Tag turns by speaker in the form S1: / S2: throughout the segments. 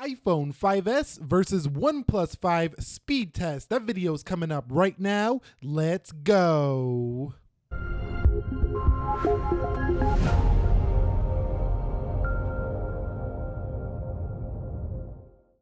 S1: iPhone 5S versus OnePlus 5 speed test. That video is coming up right now. Let's go.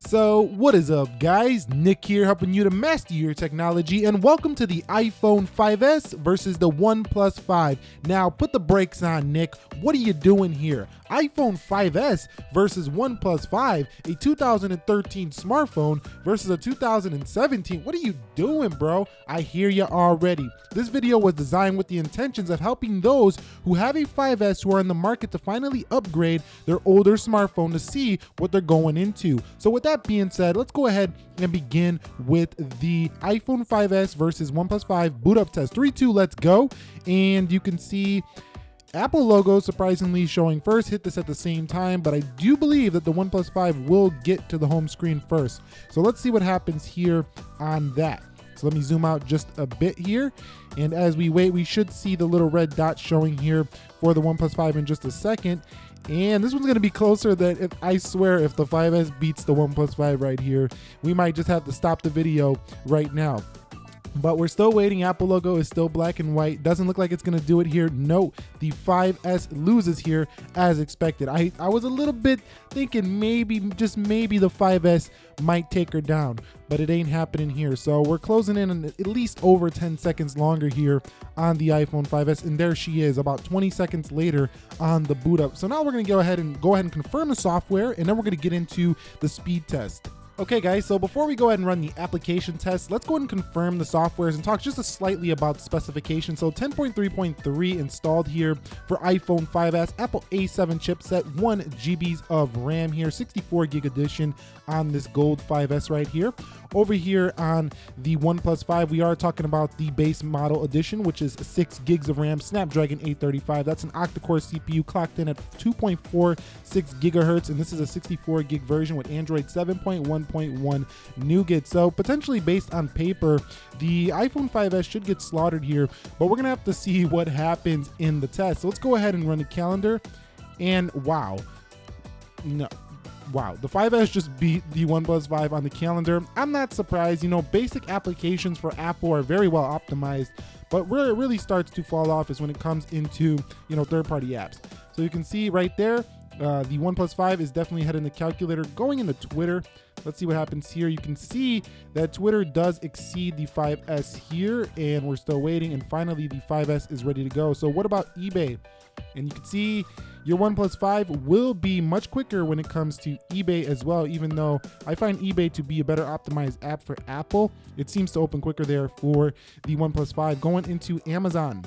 S1: So what is up, guys? Nick here, helping you to master your technology, and welcome to the iPhone 5S versus the OnePlus 5. Now put the brakes on, Nick. What are you doing here? iPhone 5S versus OnePlus 5, a 2013 smartphone versus a 2017. What are you doing, bro? I hear you already. This video was designed with the intentions of helping those who have a 5S who are in the market to finally upgrade their older smartphone to see what they're going into. So with that being said, let's go ahead and begin with the iPhone 5S versus OnePlus 5 boot up test. 3, 2, let's go. And you can see Apple logo surprisingly showing first. Hit this at the same time, but I do believe that the OnePlus 5 will get to the home screen first. So let's see what happens here on that. So let me zoom out just a bit here. And as we wait, we should see the little red dot showing here for the OnePlus 5 in just a second. And this one's gonna be closer than, I swear, if the 5S beats the OnePlus 5 right here, we might just have to stop the video right now. But we're still waiting. Apple logo is still black and white. Doesn't look like it's gonna do it here. No, the 5S loses here as expected. I was a little bit thinking maybe, just maybe, the 5S might take her down, but it ain't happening here. So we're closing in on at least over 10 seconds longer here on the iPhone 5S, and there she is about 20 seconds later on the boot up. So now we're gonna go ahead and confirm the software, and then we're gonna get into the speed test. Okay guys, so before we go ahead and run the application test, let's go ahead and confirm the softwares and talk just slightly about the specifications. So 10.3.3 installed here for iPhone 5S, Apple A7 chipset, 1 GB of RAM here, 64 gig edition on this gold 5S right here. Over here on the OnePlus 5, we are talking about the base model edition, which is 6 gigs of RAM, Snapdragon 835. That's an octa-core CPU clocked in at 2.46 gigahertz, and this is a 64 gig version with Android 7.1.1 Nougat. So potentially, based on paper, the iPhone 5S should get slaughtered here, but we're gonna have to see what happens in the test. So let's go ahead and run the calendar, and wow, the 5S just beat the OnePlus 5 on the calendar. I'm not surprised. You know, basic applications for Apple are very well optimized, but where it really starts to fall off is when it comes into, you know, third-party apps. So you can see right there, the OnePlus 5 is definitely ahead in the calculator. Going into Twitter, let's see what happens here. You can see that Twitter does exceed the 5S here, and we're still waiting. And finally, the 5S is ready to go. So what about eBay? And you can see your OnePlus 5 will be much quicker when it comes to eBay as well, even though I find eBay to be a better optimized app for Apple. It seems to open quicker there for the OnePlus 5. Going into Amazon.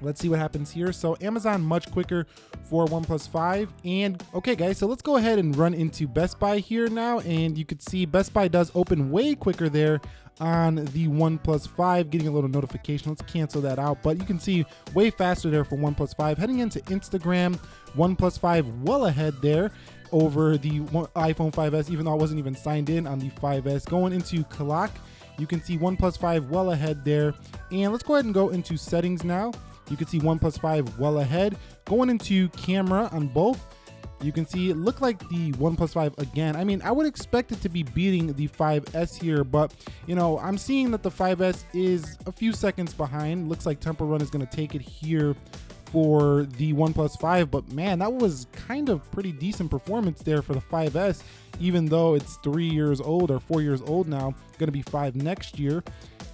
S1: Let's see what happens here. So Amazon much quicker for OnePlus 5. And okay guys, so let's go ahead and run into Best Buy here now. And you could see Best Buy does open way quicker there on the OnePlus 5, getting a little notification. Let's cancel that out. But you can see way faster there for OnePlus 5. Heading into Instagram, OnePlus 5 well ahead there over the iPhone 5S, even though I wasn't even signed in on the 5S. Going into Clock, you can see OnePlus 5 well ahead there. And let's go ahead and go into settings now. You can see OnePlus 5 well ahead. Going into camera on both, you can see it looked like the OnePlus 5 again. I mean, I would expect it to be beating the 5S here, but you know, I'm seeing that the 5S is a few seconds behind. Looks like Temple Run is going to take it here for the OnePlus 5, but man, that was kind of pretty decent performance there for the 5S, even though it's 3 years old or 4 years old now, going to be 5 next year.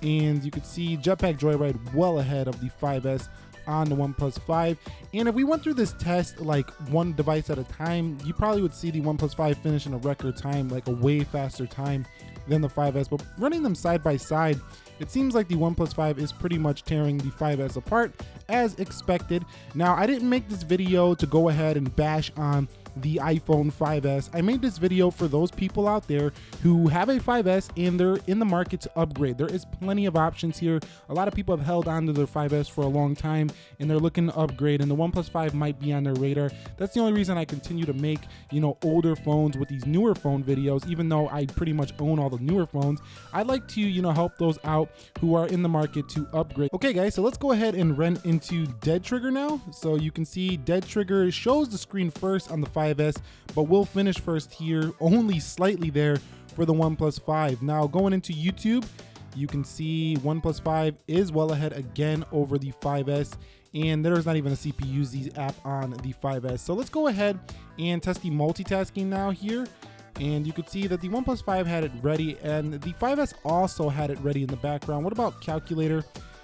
S1: And you could see Jetpack Joyride well ahead of the 5S on the OnePlus 5. And if we went through this test like one device at a time, you probably would see the OnePlus 5 finish in a record time, like a way faster time than the 5S. But running them side by side, it seems like the OnePlus 5 is pretty much tearing the 5S apart as expected. Now, I didn't make this video to go ahead and bash on the iPhone 5S. I made this video for those people out there who have a 5S and they're in the market to upgrade. There is plenty of options here. A lot of people have held on to their 5S for a long time and they're looking to upgrade, and the OnePlus 5 might be on their radar. That's the only reason I continue to make, you know, older phones with these newer phone videos, even though I pretty much own all the newer phones. I'd like to, you know, help those out who are in the market to upgrade. Okay guys, so let's go ahead and run into Dead Trigger now. So you can see Dead Trigger shows the screen first on the 5S 5S, but we'll finish first here, only slightly there for the OnePlus 5. Now going into YouTube, you can see OnePlus 5 is well ahead again over the 5S, and there's not even a CPU-Z app on the 5S. So let's go ahead and test the multitasking now here. And you could see that the OnePlus 5 had it ready, and the 5S also had it ready in the background. What about calculator?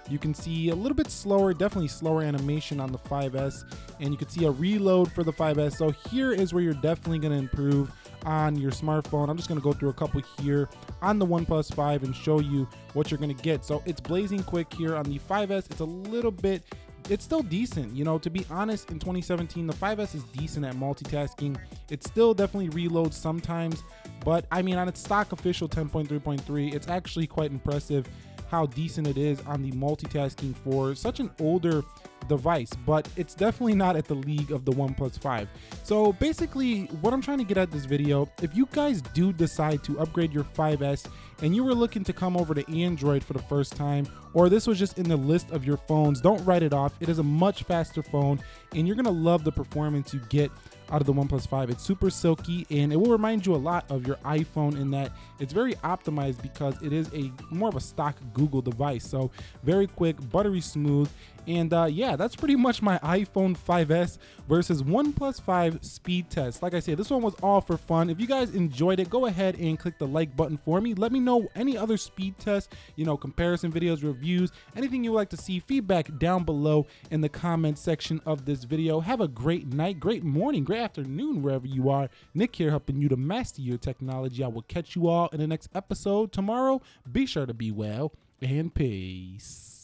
S1: You can see a little bit slower, definitely slower animation on the 5S, and you can see a reload for the 5S. So here is where you're definitely going to improve on your smartphone. I'm just going to go through a couple here on the OnePlus 5 and show you what you're going to get. So it's blazing quick here on the 5S. It's a little bit, it's still decent, you know, to be honest. In 2017, the 5S is decent at multitasking. It still definitely reloads sometimes, but I mean, on its stock official 10.3.3, it's actually quite impressive how decent it is on the multitasking for such an older device, but it's definitely not at the league of the OnePlus 5. So basically what I'm trying to get at this video, if you guys do decide to upgrade your 5S and you were looking to come over to Android for the first time, or this was just in the list of your phones, don't write it off. It is a much faster phone and you're gonna love the performance you get out of the OnePlus 5. It's super silky and it will remind you a lot of your iPhone in that it's very optimized because it is a more of a stock Google device. So very quick, buttery smooth. And yeah, that's pretty much my iPhone 5S versus OnePlus 5 speed test. Like I said, this one was all for fun. If you guys enjoyed it, go ahead and click the like button for me. Let me know any other speed tests, you know, comparison videos, reviews, anything you would like to see, feedback down below in the comment section of this video. Have a great night, great morning, great afternoon, wherever you are. Nick here helping you to master your technology. I will catch you all in the next episode tomorrow. Be sure to be well and peace.